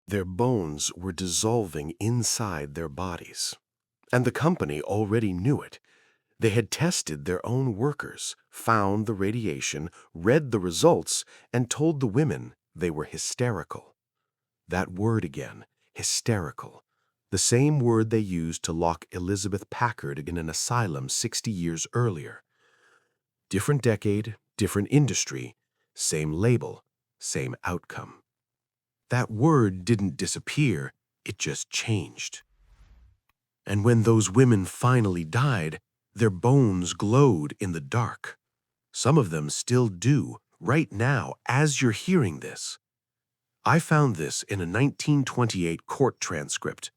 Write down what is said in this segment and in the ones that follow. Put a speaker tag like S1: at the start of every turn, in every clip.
S1: Their bones were dissolving inside their bodies. And the company already knew it. They had tested their own workers, found the radiation, read the results, and told the women they were hysterical. That word again, hysterical. The same word they used to lock Elizabeth Packard in an asylum 60 years earlier. Different decade, different industry, same label, same outcome. That word didn't disappear, it just changed. And when those women finally died, their bones glowed in the dark. Some of them still do, right now, as you're hearing this. I found this in a 1928 court transcript.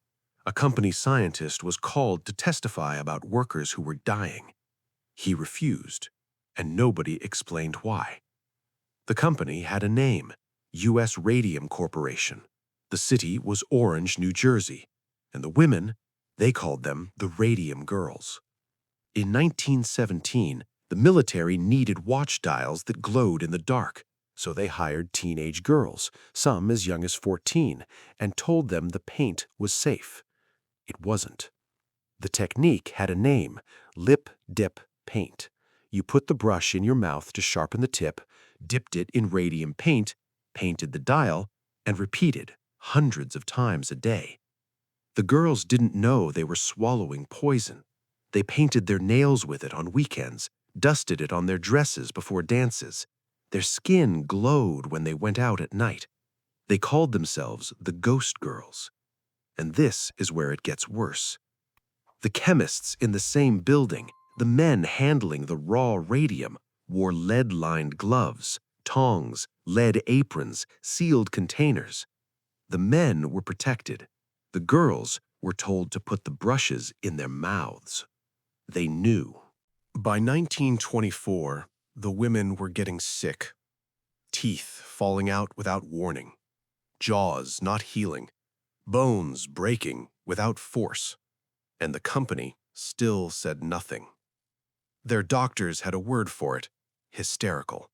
S1: A company scientist was called to testify about workers who were dying. He refused, and nobody explained why. The company had a name, U.S. Radium Corporation. The city was Orange, New Jersey, and the women, they called them the Radium Girls. In 1917, the military needed watch dials that glowed in the dark, so they hired teenage girls, some as young as 14, and told them the paint was safe. It wasn't. The technique had a name, lip dip paint. You put the brush in your mouth to sharpen the tip, dipped it in radium paint, painted the dial, and repeated hundreds of times a day. The girls didn't know they were swallowing poison. They painted their nails with it on weekends, dusted it on their dresses before dances. Their skin glowed when they went out at night. They called themselves the Ghost Girls. And this is where it gets worse. The chemists in the same building, the men handling the raw radium, wore lead-lined gloves, tongs, lead aprons, sealed containers. The men were protected. The girls were told to put the brushes in their mouths. They knew. By 1924, the women were getting sick. Teeth falling out without warning. Jaws not healing. Bones breaking without force. And the company still said nothing. Their doctors had a word for it, hysterical.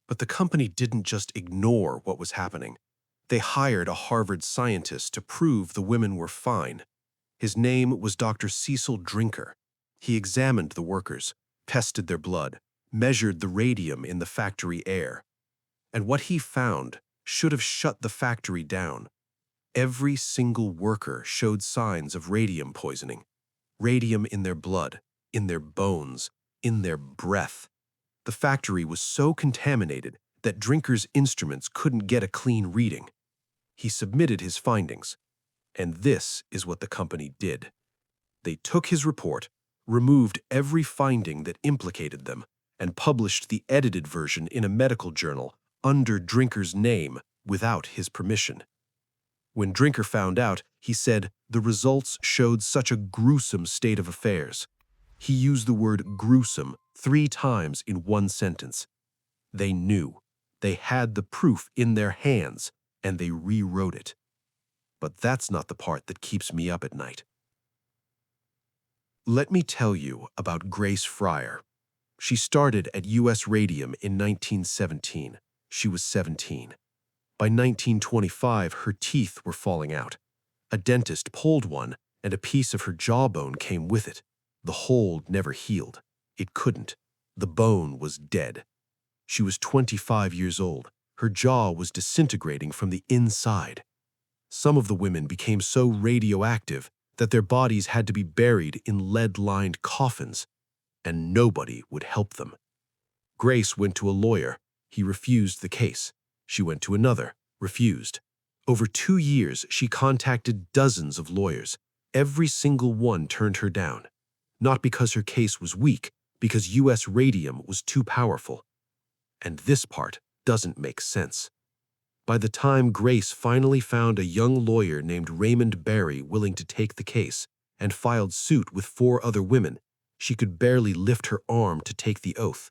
S1: But the company didn't just ignore what was happening. They hired a Harvard scientist to prove the women were fine. His name was Dr. Cecil Drinker. He examined the workers, tested their blood, measured the radium in the factory air. And what he found should have shut the factory down. Every single worker showed signs of radium poisoning. Radium in their blood, in their bones, in their breath. The factory was so contaminated that Drinker's instruments couldn't get a clean reading. He submitted his findings, and this is what the company did. They took his report, removed every finding that implicated them, and published the edited version in a medical journal under Drinker's name without his permission. When Drinker found out, he said the results showed such a gruesome state of affairs. He used the word gruesome 3 times in one sentence. They knew. They had the proof in their hands, and they rewrote it. But that's not the part that keeps me up at night. Let me tell you about Grace Fryer. She started at U.S. Radium in 1917. She was 17. By 1925, her teeth were falling out. A dentist pulled one, and a piece of her jawbone came with it. The hole never healed. It couldn't. The bone was dead. She was 25 years old. Her jaw was disintegrating from the inside. Some of the women became so radioactive that their bodies had to be buried in lead-lined coffins, and nobody would help them. Grace went to a lawyer. He refused the case. She went to another, refused. Over 2 years, she contacted dozens of lawyers. Every single one turned her down. Not because her case was weak, because U.S. Radium was too powerful. And this part doesn't make sense. By the time Grace finally found a young lawyer named Raymond Barry willing to take the case and filed suit with 4 other women, she could barely lift her arm to take the oath.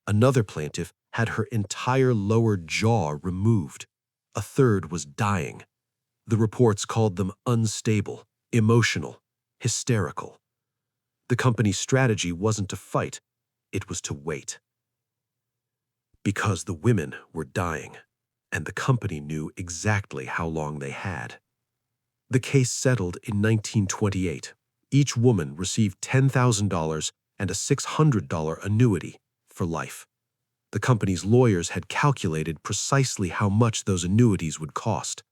S1: Another plaintiff had her entire lower jaw removed. A third was dying. The reports called them unstable, emotional, hysterical. The company's strategy wasn't to fight, it was to wait. Because the women were dying.
S2: and the company knew exactly how long they had. The case settled in 1928. Each woman received $10,000 and a $600 annuity for life. The company's lawyers had calculated precisely how much those annuities would cost.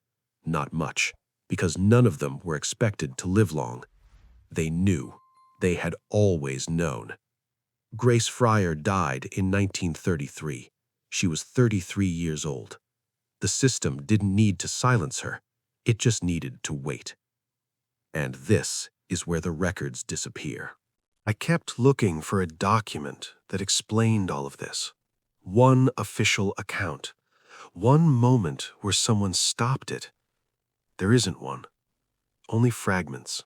S2: Not much, because none of them were expected to live long. They knew. They had always known. Grace Fryer died in 1933. She was 33 years old. The system didn't need to silence her. It just needed to wait. And this is where the records disappear.
S1: I kept looking for a document that explained all of this. One official account. One moment where someone stopped it. There isn't one. Only fragments.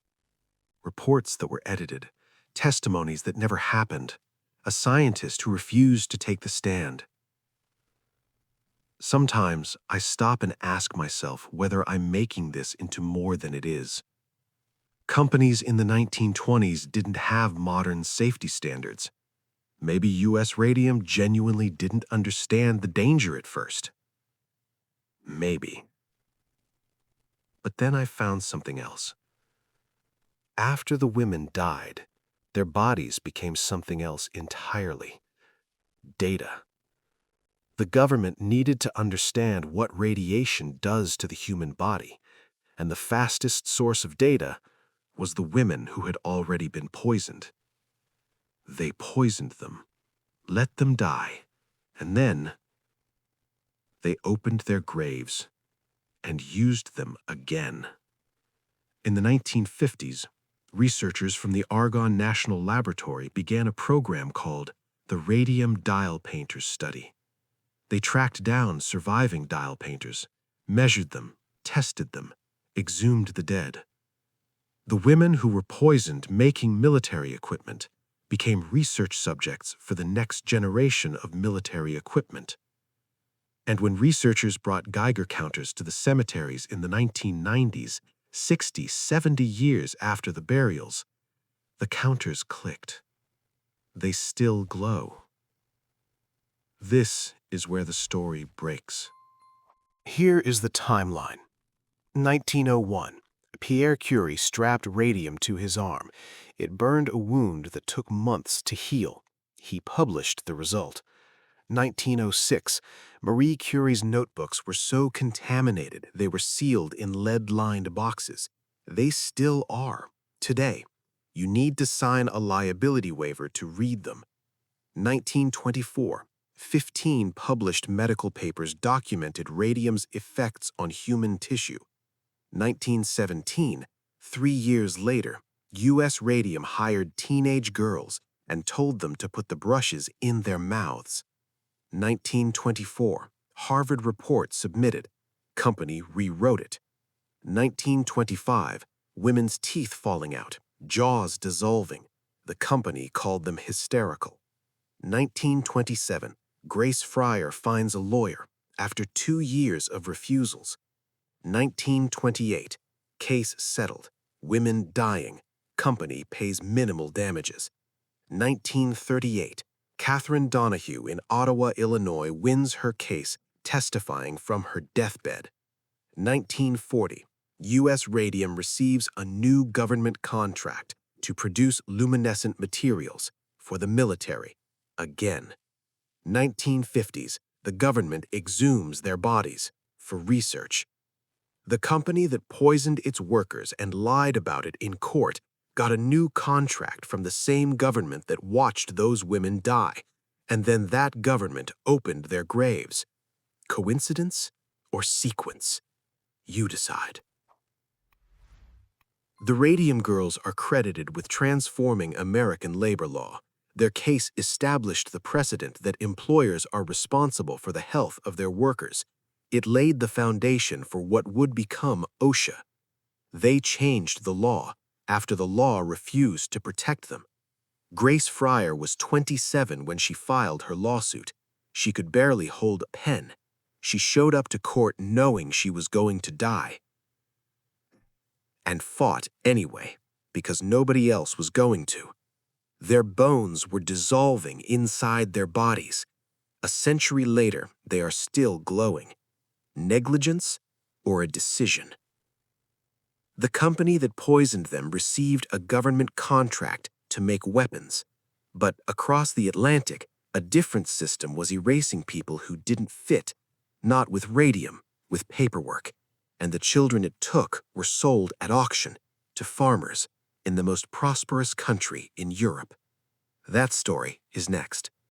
S1: Reports that were edited. Testimonies that never happened. A scientist who refused to take the stand. Sometimes I stop and ask myself whether I'm making this into more than it is. Companies in the 1920s didn't have modern safety standards. Maybe U.S. Radium genuinely didn't understand the danger at first. Maybe. But then I found something else. After the women died, their bodies became something else entirely. Data. The government needed to understand what radiation does to the human body, and the fastest source of data was the women who had already been poisoned. They poisoned them, let them die, and then they opened their graves and used them again. In the 1950s, researchers from the Argonne National Laboratory began a program called the Radium Dial Painter Study. They tracked down surviving dial painters, measured them, tested them, exhumed the dead. The women who were poisoned making military equipment became research subjects for the next generation of military equipment. And when researchers brought Geiger counters to the cemeteries in the 1990s, 60, 70 years after the burials, the counters clicked. They still glow. This is where the story breaks. Here is the timeline. 1901. Pierre Curie strapped radium to his arm. It burned a wound that took months to heal. He published the result. 1906. Marie Curie's notebooks were so contaminated they were sealed in lead-lined boxes. They still are, today. You need to sign a liability waiver to read them. 1924. 15 published medical papers documented radium's effects on human tissue. 1917, 3 years later, U.S. Radium hired teenage girls and told them to put the brushes in their mouths. 1924, Harvard report submitted. Company rewrote it. 1925, women's teeth falling out, jaws dissolving. The company called them hysterical. 1927, Grace Fryer finds a lawyer after 2 years of refusals. 1928, case settled, women dying, company pays minimal damages. 1938, Catherine Donahue in Ottawa, Illinois wins her case testifying from her deathbed. 1940, U.S. Radium receives a new government contract to produce luminescent materials for the military, again. 1950s, the government exhumes their bodies for research. The company that poisoned its workers and lied about it in court got a new contract from the same government that watched those women die, and then that government opened their graves. Coincidence or sequence? You decide. The Radium Girls are credited with transforming American labor law. Their case established the precedent that employers are responsible for the health of their workers. It laid the foundation for what would become OSHA. They changed the law after the law refused to protect them. Grace Fryer was 27 when she filed her lawsuit. She could barely hold a pen. She showed up to court knowing she was going to die, and fought anyway, because nobody else was going to. Their bones were dissolving inside their bodies. A century later, they are still glowing.
S3: negligence, or a decision. The company that poisoned them received a government contract to make weapons, but across the Atlantic, a different system was erasing people who didn't fit, not with radium, with paperwork, and the children it took were sold at auction to farmers in the most prosperous country in Europe. That story is next.